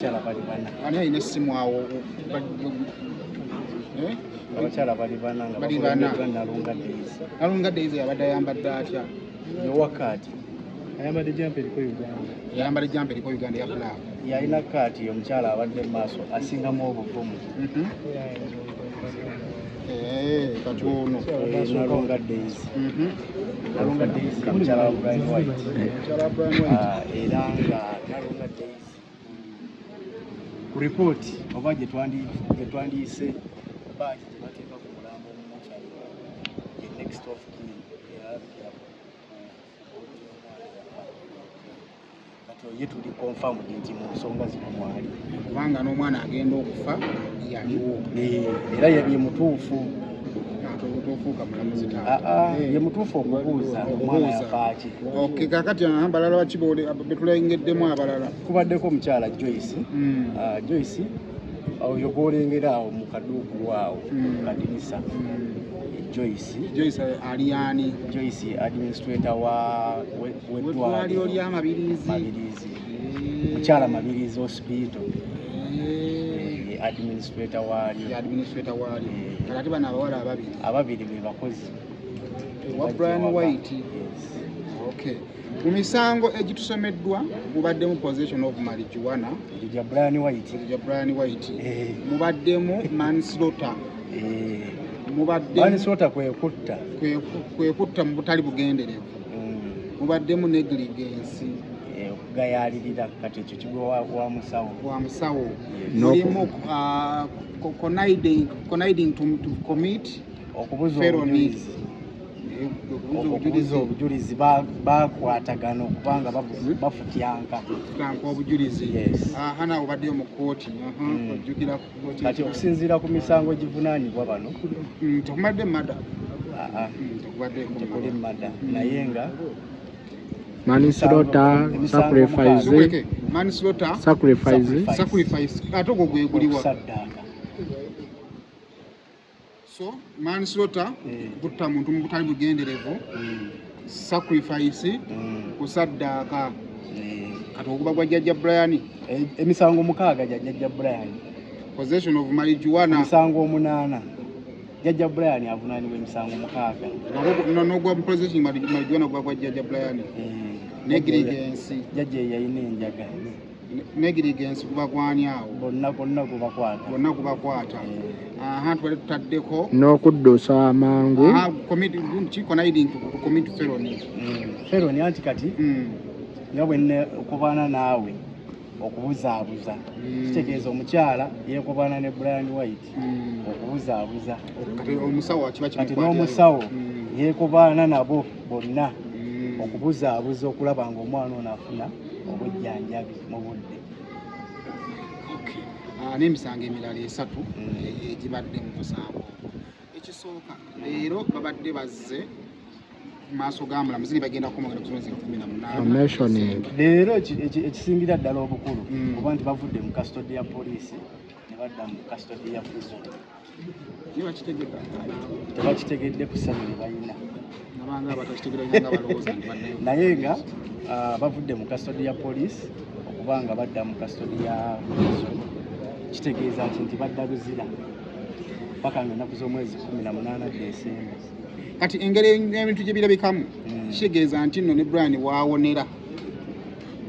Ani alina essimu awo abakyala bali bana nga bakulembeddwa Nalunga Daisy yabadde ayambadde atya? Yowakaati ayambadde jampa eriko Uganda ya black. yalina kaati omukyala abadde mu maaso asingamu obuvumu katono Nalunga Daisy omukyala wa Brian White era nga Nalunga Daisy ku ripooti oba gye twandiyise baaki gye bateeka ku mulambo omumokyali ye next of kin eyalabikira kati ye tuli confirmed nti mu nsonga zino mwali kubanga n'omwana agenda okufa yaliwo era ye mutuufu ye mutuufu okubuuza omwana yafaaki. Kakati abalala bakibole betulengeddemu abalala kubaddeko omukyala Joyce Joyce oyo gwolengera awo mu kaduukulu awo kadinisa Joyce ali ani? Joyce administrator w'eddwaliro lya Mabirizi mukyala Mabirizi hospital administrator waalyo kati bano abawala ababiri be bakozi wa Brian White. Mu misango egitusomeddwa mubaddemu possession of marijuana ya Brian White mubaddemu manslaughter manslaughter kwekutta mu butali bugenderevu mubaddemu negligence okugayalirira kati ekyo kigwa wa musawo mulimu conniving to commit felony okubuza obujulizi bakwatagana okubanga bafutyanka obujulizi hana obaddeyo mu kooti kati okusinziira ku misango givunaanibwa bano tekumadde mada tekuli mada naye nga manslaughter, sacrifice ate ogwo gwe guliwa so manslaughter kutta muntu mu butali bugenderevu sacrifice kusaddaaka kati okuba gwa jjajja Brian emisango 6 gya jjajja Brian possession of marijuana emisango 8 jjajja Brian avunaanibwa emisango 6 n'ogwa possession marijuana gwa jjajja Brian negligence jjajja yalina enjaga negligence kubagwani awo bonna kubakwata twali tutaddeko n'okuddusa amangu conniving to commit felony anti kati nga bwenne okubaana naawe okubuzaabuza kitegeeza omukyala yeekubaana ne Brian White okubuzaabuza kati n'omusawo yeekubaana nabo bonna okubuzaabuza okulaba nga omwana ono afuna obujjanjabi mu budde n'emisango emirala 3 egibadde mu musango. Ekisooka leero babadde bazze maaso ga mulamuzi bagenda kumagana kuzonzi 18 leero ekisingira ddala obukulu kuba nti bavudde mu custody ya poliisi ne badda mu custody ya prison tebakitegedde ku ssabo lye balina naye nga bavudde mu custody ya poliisi okuba nga badda mu custody ya prison kitegeeza nti badda buzira paka ng'ennaku z'omwezi 18 Desemba. Kati engeri ebintu gye birabikamu kitegeeza nti nno ne Brian waawonera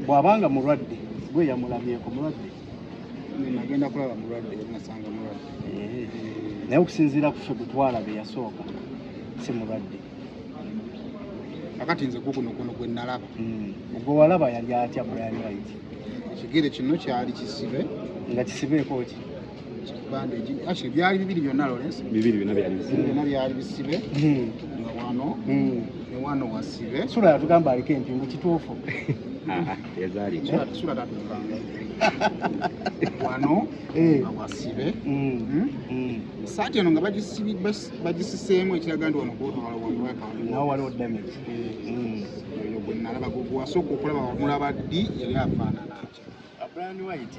bw'abanga mulwadde gwe yamulabyeko mulwadde nagenda kulaba mulwadde nasanga mulwadde naye okusinziira ku ffe gutwala be yasooka si mulwadde kakati nze guguno gwe nalaba gwe walaba yali atya Brian White ekigere kino kyali kisibe nga kisibeeko ki byali bibiri byonna Lawrence byali bisibe wano ne wano wasibe sula yatugamba aliko empingu kituufu sula tatukanga wano wasibe saati eno nga bagisiseemu ekiraga nti wano nawo waliwo damage oyo gwe nalaba gwasooka okulaba wamulaba ddi yali afaanana atya. Brian White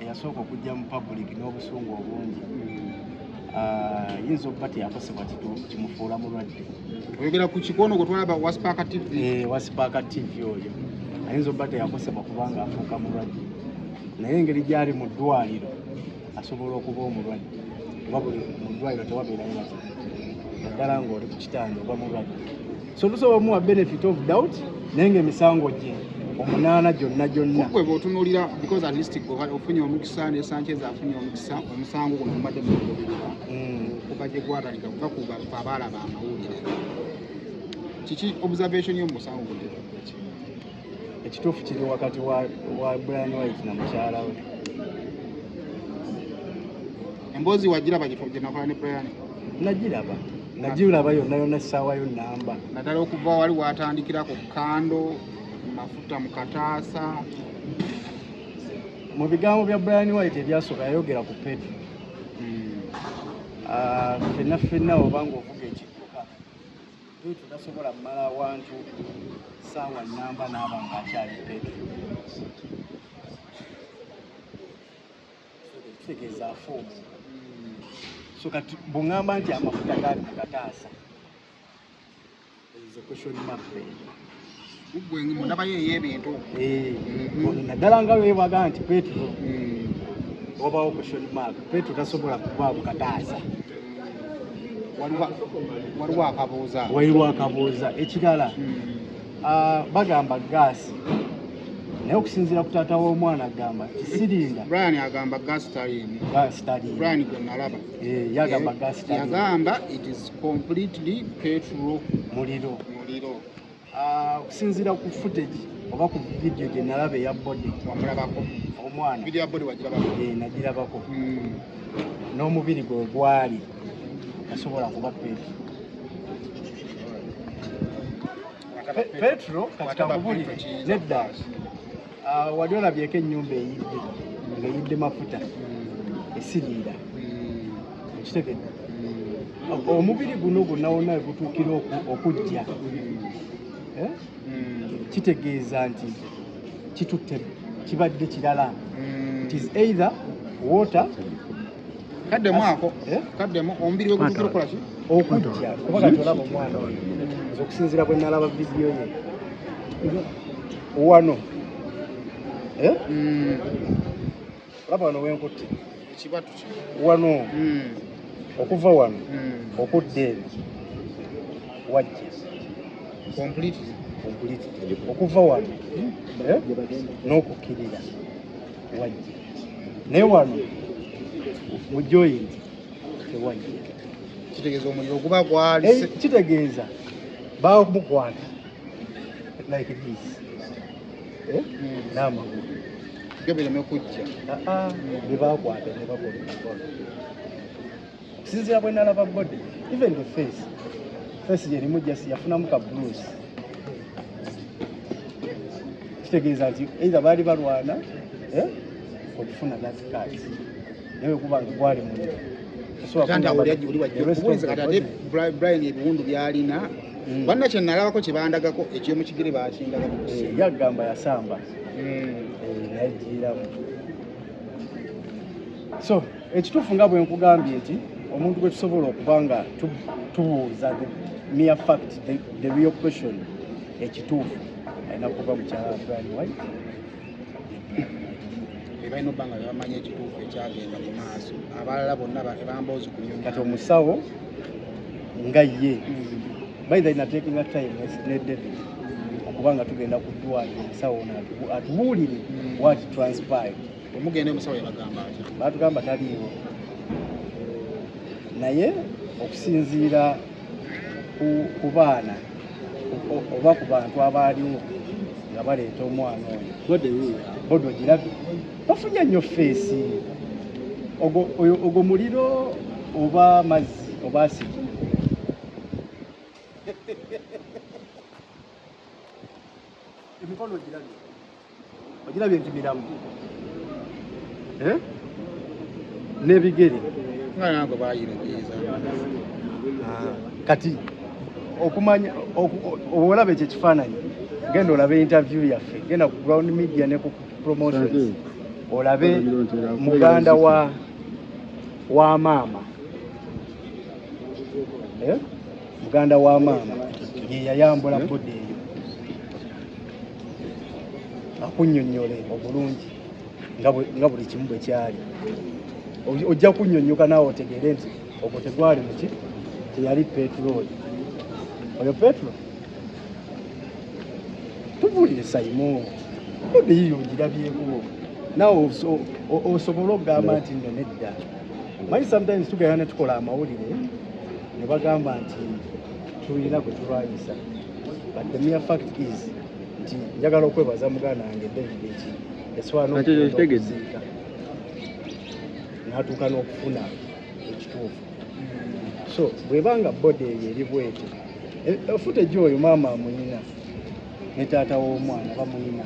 eyasooka okujja mu public n'obusungu obungi yinza okuba teyakosebwa kimufuula mulwadde. Oyogera ku kikono gwe twalaba Waspaaka TV? Waspaaka TV oyo ayinza okuba teyakosebwa kubanga afuuka mulwadde. naye engeri gyali mu ddwaliro asobola okuba omulwadde oba buli mu ddwaliro tewabeerayo naki naddala ng'oli ku kitanda oba mulwadde so tusobola omuwa benefit of doubt naye ng'emisango gye 8 gyonna gwe bw'otunuulira because at least ofunye omukisa ne Sanchez afunye omukisa omusango guno gumadde mu kugoberera kuba gye gwatandika kuva ku abaalaba amawulire kiki observation y'omusango guno ekituufu kiri wakati wa Brian White na mukyala we emboozi wagiraba gye nakola ne Brian nagiraba yonna essaawa yo namba naddala okuva wali watandikira ku kando mafuta mu kataasa mu bigambo bya Brian White ebyasooka yayogera ku Petro ffenna obanga ovuga ekidduka Petro tasobola mmala awantu ssaawa namba n'aba ng'akyali Petro kitegeeza afoomu so kati bw'ŋŋamba nti amafuta gaali mu kataasa is a question mark gwe mundabayo ey'ebintu naddala nga weebaga nti Petro obawo question mark Petro tasobola kuba mu kataasa waliwo akabuuza ekirala bagamba gaasi naye okusinziira ku taata w'omwana agamba sirinda Brian agamba gas taliimu Brian gwe nalaba yagamba gas taliimu yagamba it is completely petrol muliro okusinziira ku footage oba ku video gye nalaba eya body wamulabako omwana video ya body wagirabako nagirabako n'omubiri gwe gwali tasobola kuba Petro katikakubuli nedda wali olabyeko ennyumba ng'eyidde mafuta esiriira okitegedde omubiri guno gwonna wonna we gutuukira okujja kitegeeza nti kitutte kibadde kirala it is either water kaddemu omubiri we gutuukira okukola ki okujja kuba kati olaba omwana oyo okusinziira bwe nalaba vidiyo ye wano olaba wano wenkutte ekibatu ki wano okuva wano okudda eno wajja completely okuva wano n'okukkirira wajja naye wano mu joint tewajja kitegeeza omuliro oguba gwali kitegeeza bamukwata like this n'amagulu gebireme kujja bebakwata ne bakola okusinziira bwe nalaba body even the face yerimu jasi yafunamu ka blues kitegeeza nti either baali balwana okufuna that card naye kuba nga gwali muliro Brian ebiwundu byalina banna kye nalabako kye bandagako ekyomukigere bakindagako yagamba yasamba nayejiiramu so ekituufu nga bwe nkugambye nti omuntu gwe tusobola okuba nga tubuuza the mere fact the real question ekituufu alina kuba mukyala Brian White balina obbanga bamanya ekituufu ekyagenda mu maaso abalala bonna bamboozi ku nyuma kati omusawo nga ye baitha inatekinga time ne David okuba nga tugenda ku ddwaliro omusawo atubuulire what transpired omugenda omusawo yabagamba atya batugamba taliiwo naye okusinziira ku baana oba ku bantu abaaliwo nga baleeta omwana oyo bodi ogirabye bafunye nnyo feesi ogwo muliro oba mazzi oba asiki emikono ogirabye nti miramu n'ebigere nga nange bayiregeeza kati okumanya olaba ekyo ekifaananyi genda olabe interview yaffe genda ku ground media ne ku promotions olabe muganda wa maama muganda wa maama ye yayambula bodi eyo akunnyonnyole obulungi nga buli kimu bwe kyali ojja kunnyonnyoka naawe otegeere nti ogwo tegwali muki teyali peteroli oyo petero tubuulire Simon bodi yiyo ogirabyeko naawe osobola okugamba nti nno nedda manyi sometimes tugenda ne tukola amawulire ne bagamba nti tulina gwe tulwanyisa but the mere fact is nti njagala okwebaza muganda wange David eki eswanoziika n'atuuka n'okufuna ekituufu so bwebanga bodi eyo eri bwete footage oyo maama amuyina ne taata w'omwana bamuyina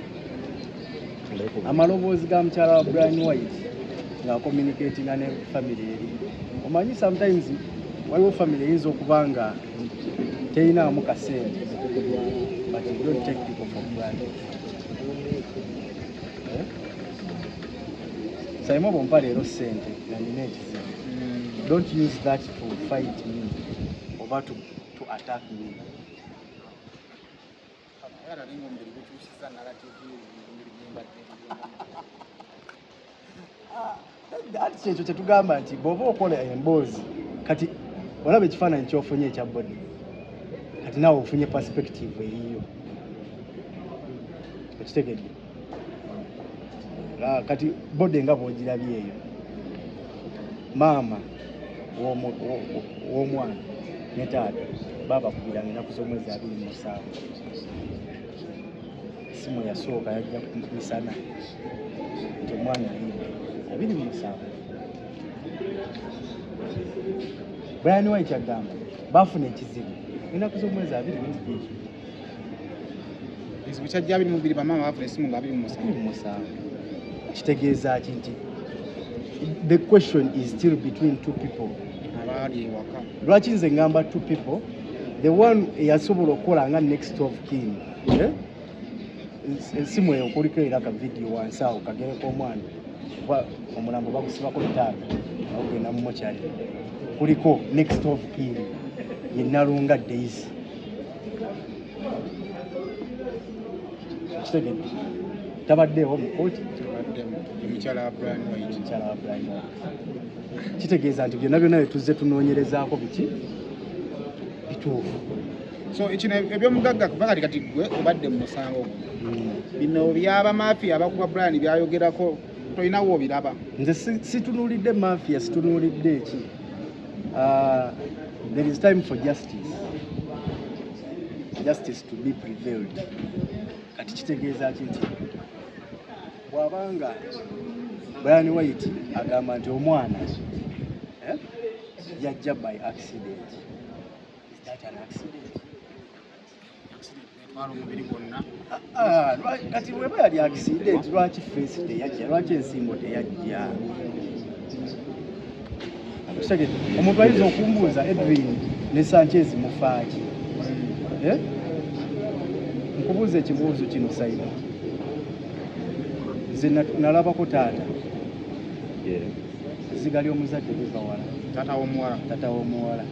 amaloboozi ga mukyala wa Brian White ng'akommunicatinga ne family eri omanyi sometimes waliwo family eyinza okuba nga teyinaamu kasente but you don't take people for granted Simon bompa leero ssente nga nina ekizibu don't use that to fight me oba to attack me ati kyekyo kyetugamba nti bw'oba okola emboozi kati olaba ekifaananyi kyofunye ekya bodi kati naawe ofunye perspective eyiyo ekitegedde kati bodi nga bw'ogirabye eyo maama w'omwana ne taata baabakubiranga ennaku z'omwezi 27 simu yasooka yajja misana nti omwana ayibwe 27 Brian White agamba baafuna ekizibu ennaku z'omwezi 22 ekizibu kyajja 22 bamaama baafuna essimu nga 27 kitegeeza ki nti the question is still between two people abaali ewaka lwaki nze ngamba two people the one eyasobola okukola nga next of kin essimu eyo kuliko era ka video wansi awo kagereko omwana omulambo bagusibako bitaaga ogenda mu mochari kuliko next of kin ye Nalunga Daisy kitegedde tabaddeewo mu kooti omukyala wa Brian White kitegeeza nti byonna byonna byetuzze tunoonyerezaako biki bituufu so ekino ebyomugagga kuva kati gwe obadde mu musango gwo bino byaba mafiya abakuba Brian byayogerako tolinawo obiraba nze situnuulidde mafiya situnuulidde eki there is time for justice to be prevailed kati kitegeeza ki nti bw'abanga Brian White agamba nti omwana yajja by accident is that an accident omubiri gwonna kati bweba yali accident lwaki face teyajja lwaki ensimbo teyajja omuntu ayinza okumbuuza Edwin ne Sanchez mufaaki nkubuuza ekibuuzo kino Saida nze nalabako taata ziga ly'omuzadde liva wala taata w'omuwala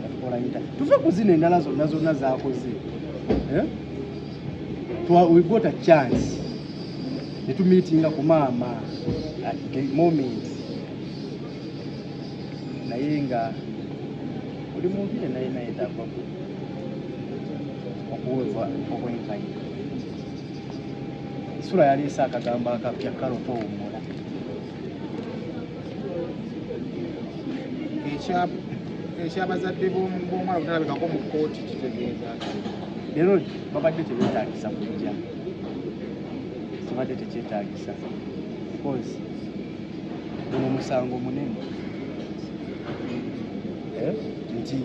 atukola yita tuve ku zino endala zonna zaakoze we got a chance netumeetinga ku maama at the moment naye nga buli muntu yenna yetagwa okuweebwa obwenkanyi Sura yaleese akagambo akapya kalotowummula ekyabazadde b'omwana butalabikako mu kkooti kitegeeza leero babadde tebeetaagisa kujja kibadde tekyetaagisa because guno musango munene nti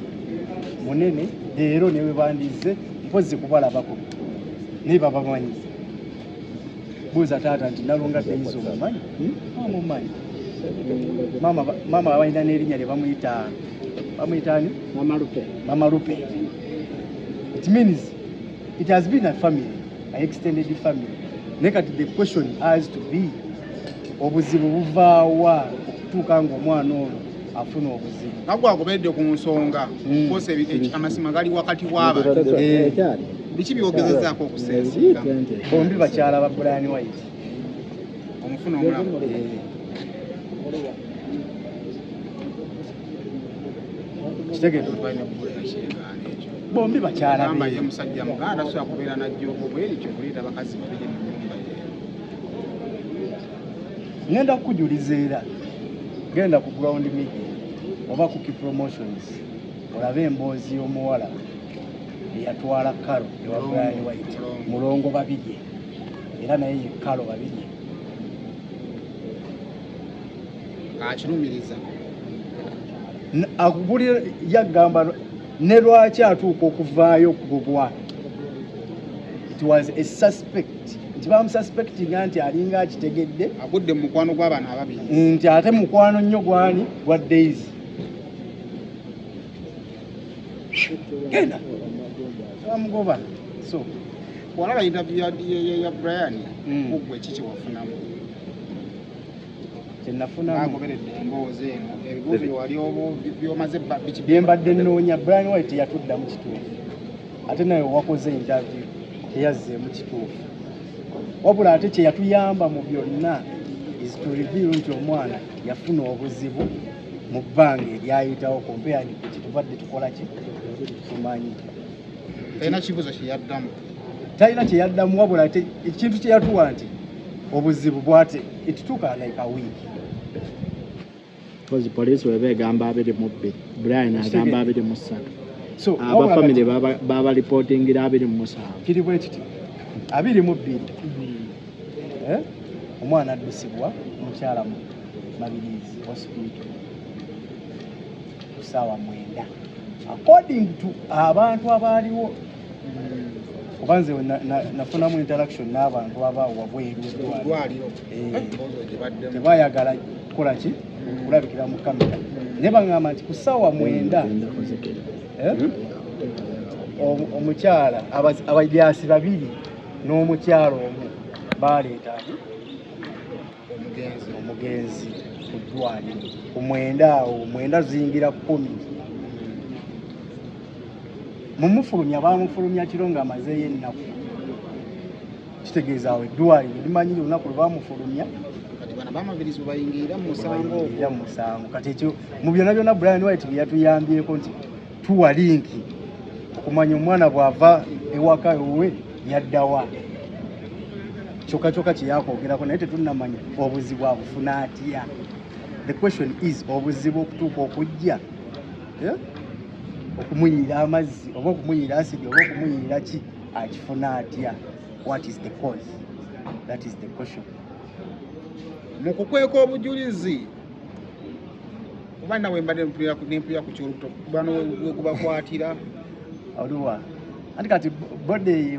munene leero ne webandize mpozi kubalabako naye babamanyiza buuza taata nti Nalunga Daisy omumanyi omumanyi maama abalina n'erinnya lye bamuyitaani Mama Lupe it means it has been a family an extended family naye kati the question has to be obuzibu buvaawa okutuuka ng'omwana ono afuna obuzibu nagwe agoberedde ku nsonga kosa amasima gali wakati w'abantu biki byogezezaako okusensinga bombi bakyala ba Brian White yafuna omulamu. Kitegeeza Balina kukolera kiregaana ekyo. bombi bakyala Agamba be ye musajja muganda so akubeera najjoogo bwerityo kuleeta bakazi babiri mu nnyumba ye. ngenda kukujuliza era genda ku ground media oba ku promotions olabe emboozi y'omuwala eyatwala Kalo ewa Brian White mulongo babiri era naye ye Kalo babiri akirumiriza akugulira yagamba ne lwaki atuuka okuvaayo okugugwa. It was a suspect nti bamususpectinga nti alinga akitegedde agudde mu mukwano gw'abaana ababiri nti ate mukwano nnyo gwani gwa Daisy. Genda bamugoba. So walaba interview ya Brian kugwe kiki wafunamu kyenafunamu bagoberedde emboozi eno ebibuuzo wali byomaze biki byembadde nnoonya. Brian White yatuddamu kituufu ate naye wakoze interview teyazzeemu kituufu wabula ate kye yatuyamba mu byonna is to reveal nti omwana yafuna obuzibu mu bbanga eryayitawo compared ku kitubadde tukola ki tumanyi talina kibuuzo kyeyaddamu talina kyeyaddamu wabula ate ekintu kye yatuwa nti obuzibu bwate it took like a week. Because police were gamba abiri mu bbiri Brian agamba abiri mu ssatu So aba family baba reporting ira abiri mu musanvu kiri bwe kiti abiri mu bbiri omwana addusibwa mukyala mu Mabirizi hospital kusaawa 9 according to abantu abaaliwo kubanze nafunamu interaction n'abantu abaawa bweru eddwaliro tebayagala kukola ki kulabikira mu kamera ne baŋŋamba nti kusaawa 9 omukyala abajaasi babiri n'omukyala omu baleeta omugenzi ku ddwaliro ku 9 awo 9 ziyingira 10 mumufulumya bamufulumya kiro ng'amazeeyo ennaku kitegeeza awo eddwaliro limanyire olunaku lwe bamufulumya kati bana bamabirizi bayingira mu musango kati ekyo mu byonna byonna Brian White bye yatuyambyeko nti tuwa linki okumanya omwana bw'ava ewaka ewe yaddawa kyokka kye yakwogerako naye tetunnamanya obuzibu abufuna atya. The question is obuzibu okutuuka okujja okumuyiira amazzi oba okumuyiira asidi oba okumuyiira ki akifuna atya. What is the cause? That is the question. mu kukweka obujulizi oba nawe mbadde nempulira ku kyolubuto bano wegubakwatira oluwa anti kati bode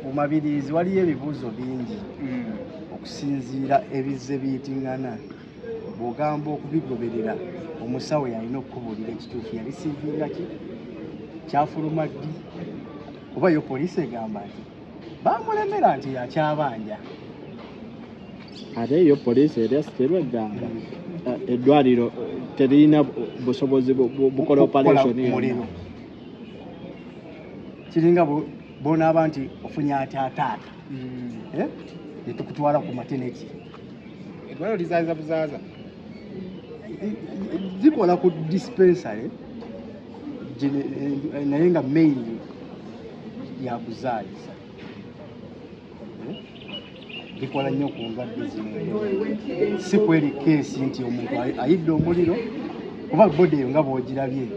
mu Mabirizi waliyo ebibuuzo bingi okusinziira ebizze biyitingana bw'ogamba okubigoberera omusawo yalina okukubuulira ekituufu yarisiivinga ki kyafuluma ddi kuba yo poliisi egamba nti bamulemera nti yakyabanja ate yo poliisi eryasiterwa egamba eddwaliro terina busobozi bukola operation muliro kiringa bonaaba nti ofunye ataataata netukutwala ku mateneki eddwaliro lizaaza buzaaza zikola ku dispensary naye nga main yakuzaaliza likola nnyo ku ndwadde zino si kweri keesi nti omuntu ayidde omuliro kuba bode eyo nga bw'ogirabye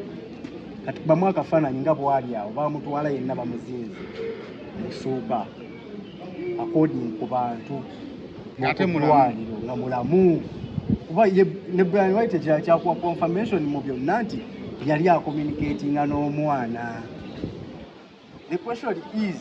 kati bamu akafaananyi nga bwali awo bamutwala yenna bamuzinze musuuka according ku bantu mudwaliro nga mulamu kuba ne Brian White ekirala kyakuwa confirmation mu byonna nti yali acommunicatinga n'omwana. The question is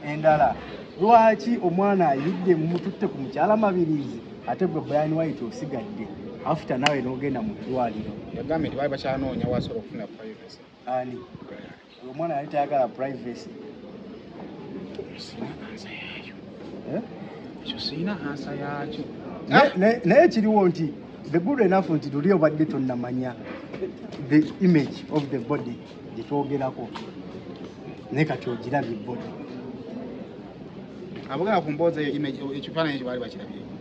endala lwaki omwana ayidde mumututte ku mukyala Mabirizi ate gwe Brian White osigadde after nawe n'ogenda mu ddwaliro yagambye nti baali bakyanoonya wasobola okufuna privacy ani omwana yali tayagala privacy ekyo siina ansa yaakyo naye kiriwo nti the good enough nti tuli obadde tonnamanya the image of the body gyetwogerako naye kati ogirabye body abagala ku mboozi eyo ekifaananyi ekyo baali bakirabyeko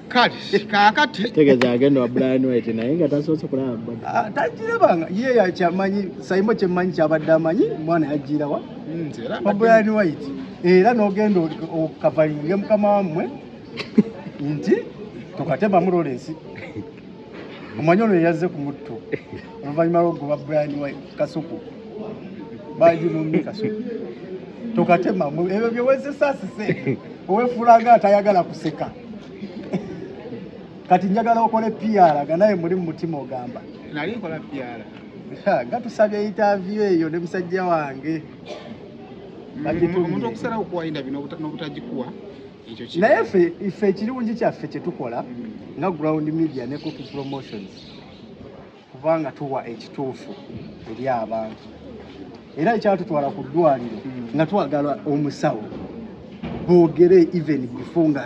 kale kakati tegeza agenda wa Brian White naye nga tasoose kulaba bodi tajirabanga ye yakyamanyi Simon kyemanyi kyabadde amanyi mwana yajjirawa Brian White era n'ogenda okavalinge mukama wammwe nti tukateba mu Lawrence omanyi ono yazze ku mutto oluvannyuma lw'ogoba Brian White Kasuku baginumye Kasuku tukatema ebyo byewezesasise owefuulanga atayagala kuseka kati njagala okole PR nga naye muli mu mutima ogamba nali nkola PR nga tusabye interview eyo ne musajja wange omuntu okusalawo okuwa interview n'obutagikuwa ekyo kiri naye ife ekirungi kyaffe kye tukola nga Ground Media ne Cookie Promotions kubanga tuwa ekituufu eri abantu era ekyatutwala ku ddwaliro nga twagala omusawo boogere even before nga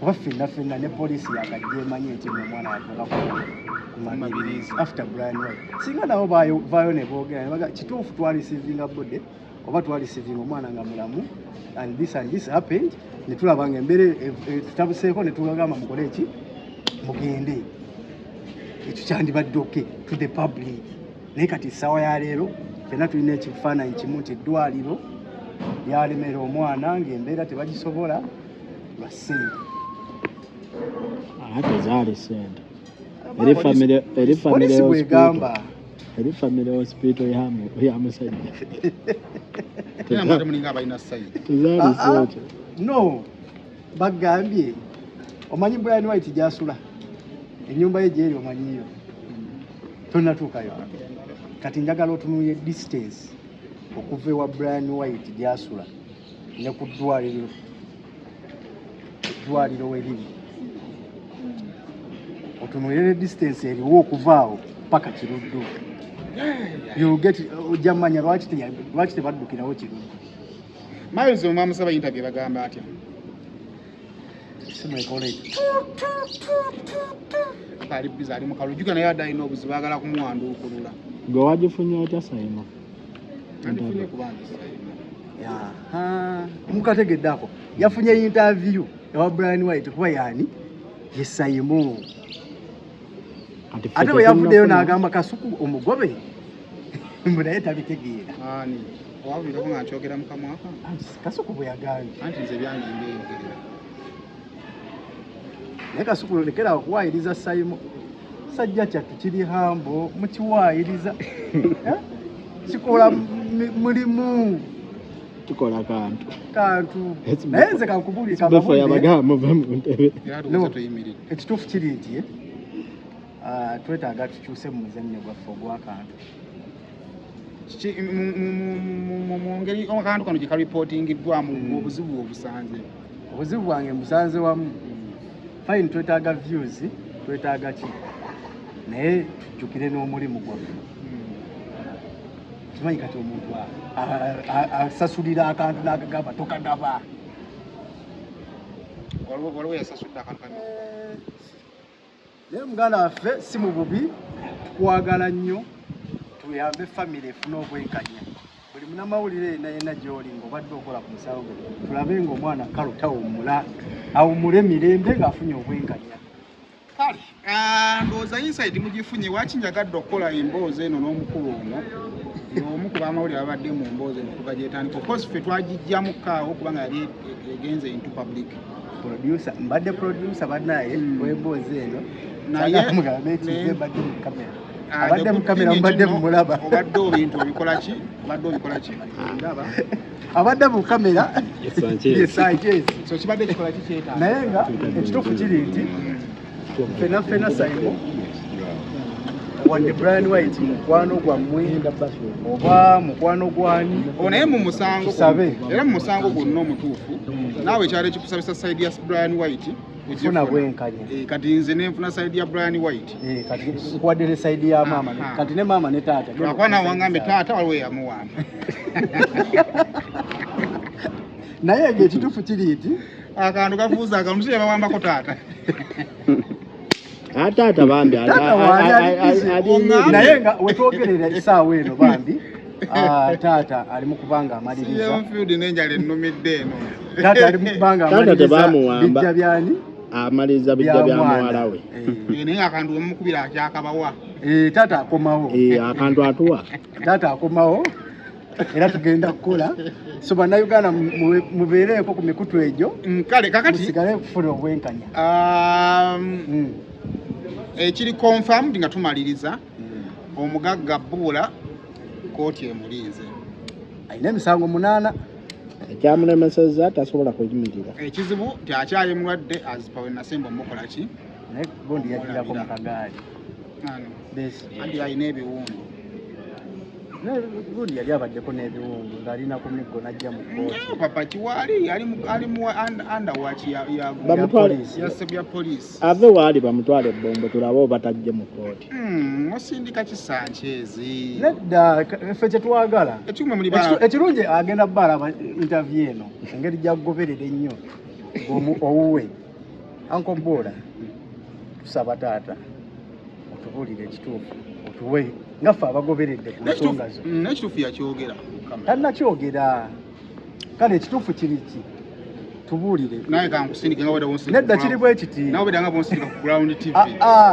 kuba ffenna ne poliisi yakajja emanyi nti omwana atuuka ku mabirizi after Brian White singa nabo vaayo ne boogera kituufu twalisiivinga bode oba twalisiivinga omwana nga mulamu and this happened ne tulaba nga embeera tutabuseeko ne tugagamba mukole eki mugende ekyo kyandibadde oke to the public naye kati essaawa ya leero ffenna tulina ekifaananyi kimu nti eddwaliro lyalemera omwana ng'embeera tebagisobola lwa ssente ate zaali ssente polisi bwegamba eri family hospital ya musajja mulinga abalina sayidi tezaali ssente no bagambye omanyi Brian White gy'asula ennyumba ye gyeri omanyiyo tonnatuukayo kati njagala otunuye distance okuva ewa Brian White gy'asula ne ku ddwaliro weriri otunulire distance eriwo okuva awo paka Kiruddu ojja mmanya lwaki tebaddukirawo Kiruddu Miles omamusaba interview bagamba atya ali biza ali mukalujuga naye adda alina obuzibu bagala kumuwanduukulula gwe wagifunye otya Simon andifunye kubanga mukategedde ako yafunye interview ewa Brian White kuba yani ye Simon ate bwe yavuddeyo n'agamba Kasuku omugobe naye tabitegeera ani owabulirako nga nkyogera mukamwaka Kasuku bwe yagambye anti nze byange mbeyogerera naye Kasuku lekera okuwaayiriza Simon sajja kyattu kiri hambo mukiwaayiriza kikola mulimu tukola kantu naye nze kankubulira befo yabagamba muva mu ntebe ekituufu kiri nti twetaaga tukyuse mu muzannyo gwaffe ogw'akantu mu ngeri akantu kano gye karipootingiddwamu obuzibu obusanze obuzibu bwange mbusanze wamu fine twetaaga views twetaaga ki naye tujjukire n'omulimu gwaffe kimanyi kati omuntu asasulira akantu n'akagamba tokagaba waliwo yasasulira akantu kano naye muganda waffe si mu bubi tukwagala nnyo tuyambe famire efuna obwenkanya buli munamawulire yenna gy'oli ng'obadde okola ku musawo gwe tulabe ng'omwana kalo tawummula awummule mirembe ng'afunye obwenkanya kale ndowooza inside mugifunye waki njagadde okukola emboozi eno n'omukulu ono omu ku bamawulire abadde mu mboozi eno kuba gyetandika okosi ffe twagijjamukaawo kubanga yali egenze into public mbadde producer bannaye wemboozi eno naye mugambe ekize mbadde mu kamera abadde mu kamera mbadde mumulaba obadde obintu obikola ki ndaba abadde mu kamera Sanchez so kibadde kikola ki kyeta naye nga ekituufu kiri nti ffenna Simon wadde Brian White mukwano gwammwe oba mukwano gwani naye mu musango era mu musango gwonna omutuufu naawe ekyalo ekikusabisa sayidi ya Brian White funa bwenkanya kati nze nenfuna sayidi ya Brian White kati nkuwaddere sayidi ya maama kati ne maama ne taata akwana wangambe taata waliwo yamuwamba naye ng'ekituufu kiri nti akantu kafuuza akantu siye bawambako taata taata bambi naye nga wetwogerera essaawa eno bambi taata ali mu kubanga amaliriza nenjala ennumidde eno taata ali mu kubanga amaliriza bijja byani amaliriza bijja bya muwala we. Naye akantu wemukubira akyakabawa. Taata akomawo. Akantu atuwa. Taata akomawo. Era tugenda kukola. So bannayuganda mubeereeko ku mikutu egyo. Kale kakati musigale kufuna obwenkanya. Ekiri confirmed nga tumaliriza omugagga Bbuula kooti emulinze. Alina emisango 8. Ekyamulemesezza tasobola kuyimirira. Ekizibu kyakyali mulwadde azipawe nasemba mukola ki? Naye bondi yagirako mu kagaali. Andi alina ebiwundu. Bondi yali abaddeko n'ebiwundu ng'alina ku miggo n'ajja mu kkooti. Papa Kiwaali ali mu underwatch ya poliisi. Ave waali bamutwale ebbombo tulabe oba tajje mu kkooti. Osindika kisankyezi. Nedda ffe kye twagala. Ekirungi agenda bbaala interview eno engeri gy'agoberera ennyo owuwe. Uncle Bwola tusaba taata otubuulire ekituufu otuwe nga ffe abagoberedde ku nsonga zo. N'ekituufu yakyogera. Tannakyogera. Kale ekituufu kiri ki? Tubuulire. Naye kankusindike nga weda wonsindike. Nedda kiri bwe kiti. Nawe beda nga wonsindike ku Ground TV.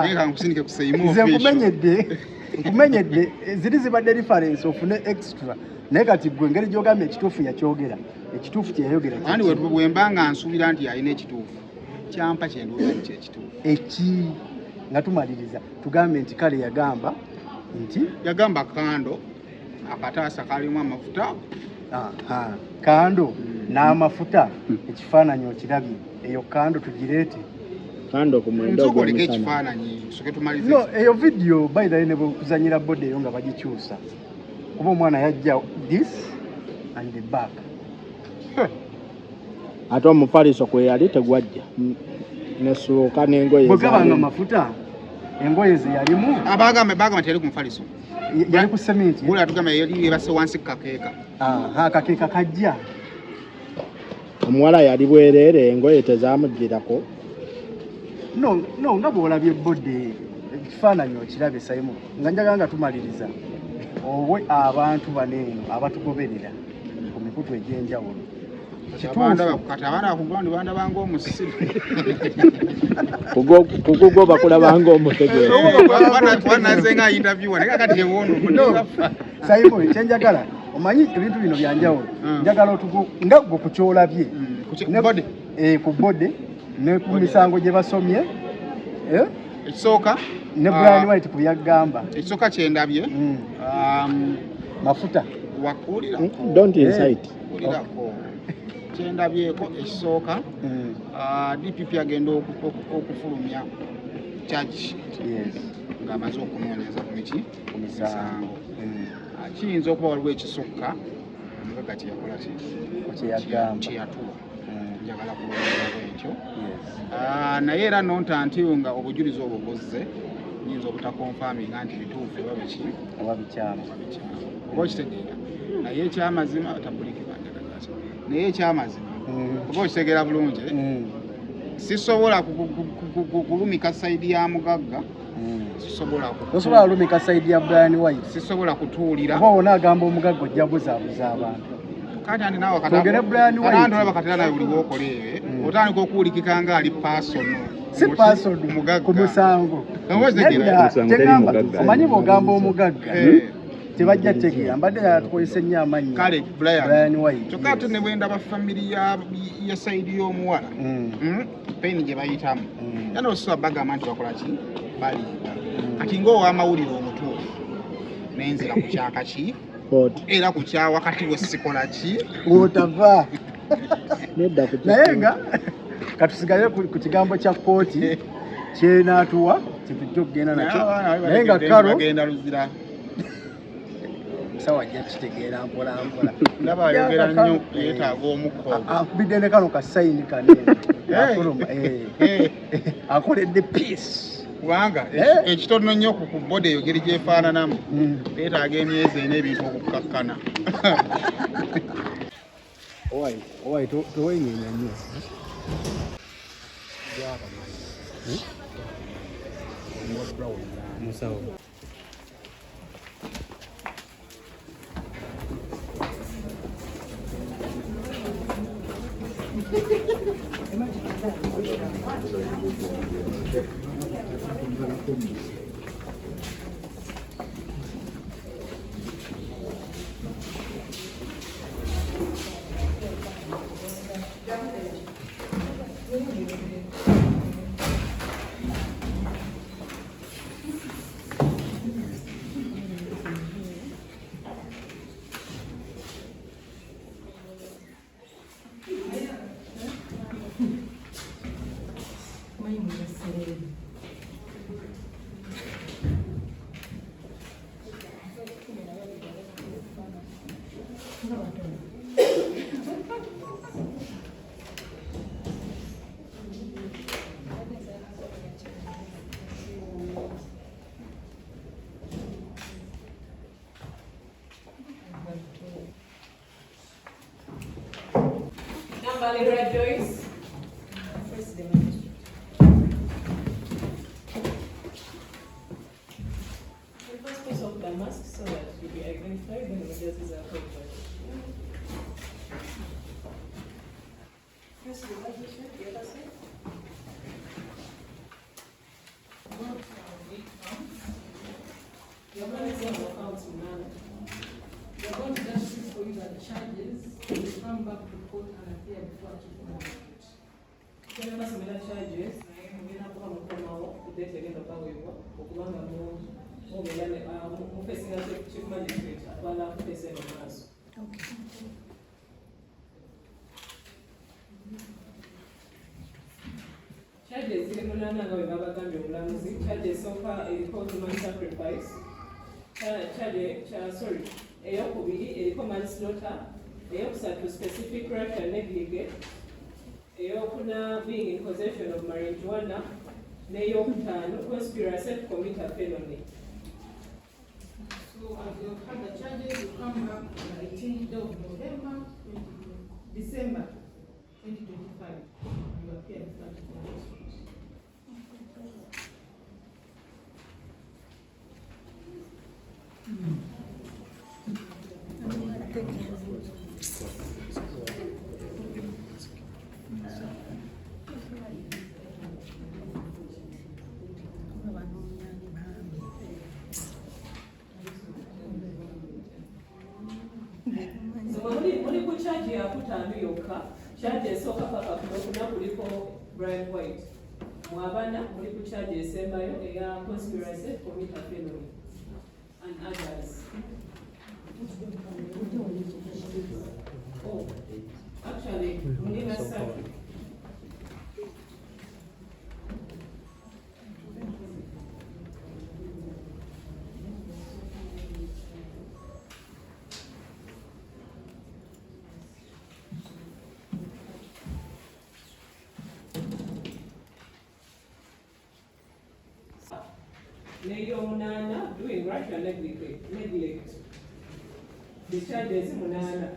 Naye kankusindike ku Seymour Fish. Nze nkumenyedde ziri zibadde reference ofune extra. Naye kati gwe engeri gy'ogamba ekituufu yakyogera. Ekituufu kye yayogera. Andi bwe mba nga nsuubira nti alina ekituufu. Kyampa kye ndowooza nti ekituufu. Eki nga tumaliriza tugambe nti kale yagamba kando akataasa kalimu amafuta. Kando n'amafuta ekifaananyi okirabye eyo kando tugireete. Kando ku mwendo gw'omusana. Ekifaananyi soke tumalize. No, eyo video by the way ne kuzanyira bode eyo nga bagikyusa. Kuba omwana yajja this and the back. Ate omufaliso kwe yali tegwajja. Nesuuka n'engoye zaali. Bwegabanga amafuta engoye ze yalimu. Bagamba teri ku mufaliso. Yali ku sementi. Bula tugamba yali yebase wansi kakeeka. Kakeeka kajja. Omuwala yali bwereere engoye tezaamugirako. No, nga bw'olabye bode ekifaananyi okirabye Simon. Nga njagala nga tumaliriza. Owe abantu baneeno abatugoberera ku mikutu egy'enjawulo. Kati abaana ku ground banda banga omusiri. Kugo bakulaba nga omutegeera. Banaze nga interview naye kati ewono. Simon kyenjagala omanyi ebintu bino byanjawulo. Njagala nga gwe ku kyolabye. Ku bode ne ku misango gye basomye. Ekisooka ne Brian White ku byagamba. Ekisooka kyendabye. Mafuta. Wakulira. Don't incite. Kyendabyeko ekisooka DPP agenda okufulumya charge ng'amaze okunoonyeza ku misango. Kiyinza okuba waliwo ekisukka omugagga kyeyakola kyeyatuwa njagala kulowoozaako ekyo. Naye era nontantiyo nga obujulizi obwo buzze nyinza obutakonfaminga nti bituufu oba bikyamu oba okitegeera. Naye ekyamazima tabuliki naye ekyamazima oba okitegeera bulungi sisobola kulumika sayidi ya mugagga. Sisobola kulumika sayidi ya Brian White. Sisobola kutuulira oba wona agamba omugagga ojja buzaabuza abantu. Kati andi naawe bakatera nawe buli bwokola ewe otandika okuwulikika nga ali pasono. Si pasono ku musango. Omanyi bw'ogamba omugagga tebajja tegeera mbadde tukozesa ennyo amannya. Kale Brian White. Kyokka ate ne bwenda ba family ya sayidi y'omuwala peni gye bayitamu yana osaba bagamba nti bakola ki balimba. Kati ng'owamawulire omutuufu n'enzira ku kyaka ki era ku kya wakati we sikola ki wotava naye nga katusigale ku kigambo kya kooti kyenaatuwa kyetujja okugenda nakyo naye nga karo sawa ajja kitegeera mpola ndaba ayogera nnyo yeetaaga omukko akubidde ne kano kasayini kanene akoledde peace kubanga ekitono nnyo ku bode eyo geri gyefaananamu yeetaaga emyezi n'ebintu okukkakkana. Owai towenyenya nnyo musawo. Valeria Joyce. The first piece of the mask so that you be identified when emergencies are called. Yes, the other side, the other side. You're going to see our accounts now. We're going to just see for you that the charges will come back to court and appear before Chief Magistrate. Whenever similar charges, we have one of them out, the date again of our way, Okubanga more facing as a Chief Magistrate, at one after the same class. Okay. Charges, ziri munana nga bwe babagambye omulamuzi, charges soka eriko human sacrifice, eyokubiri eriko manslaughter, eyokusatu specific racial negligence, eyokuna being in possession of marijuana, n'eyokutaano conspiracy to commit a felony. So as you have the charges, you come back on the 18th of November, December 2025. You appear before Chief Magistrate. Muli ku charge yakutaano yokka, charge esooka paka kuna kuliko Brian White. Mwabana muli ku charge esembayo eya conspiracy to commit a felony and others. Oh, actually, Munina Safi. Neyo munana doing racial neglect. The charges munana.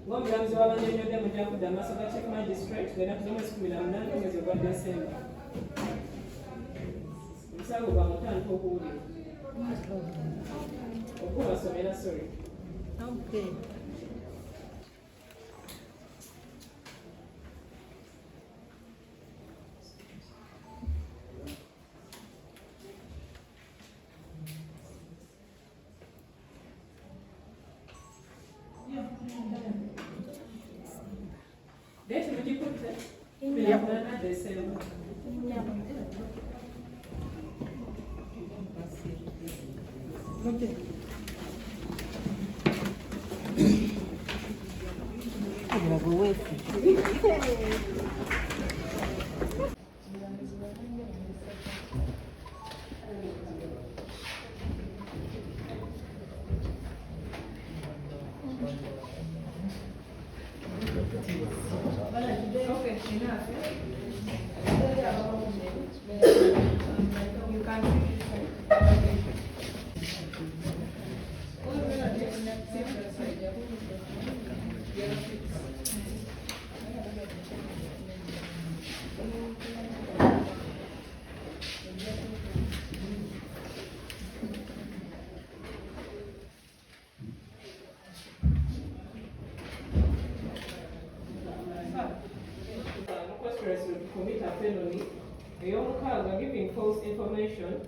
Ng'omulamuzi w'abannyonnyodde mujja kudda amaaso ga Chief Magistrate ng'ennaku z'omwezi 18 omwezi ogwa December. Omusango gwa mutandika okuwulira. Okubasomera, sorry. Okay. Date mujikutte? 28 December. Okay. Okay, enough. You can conspiracy to commit a felony. Ey'omukaaga, giving false information.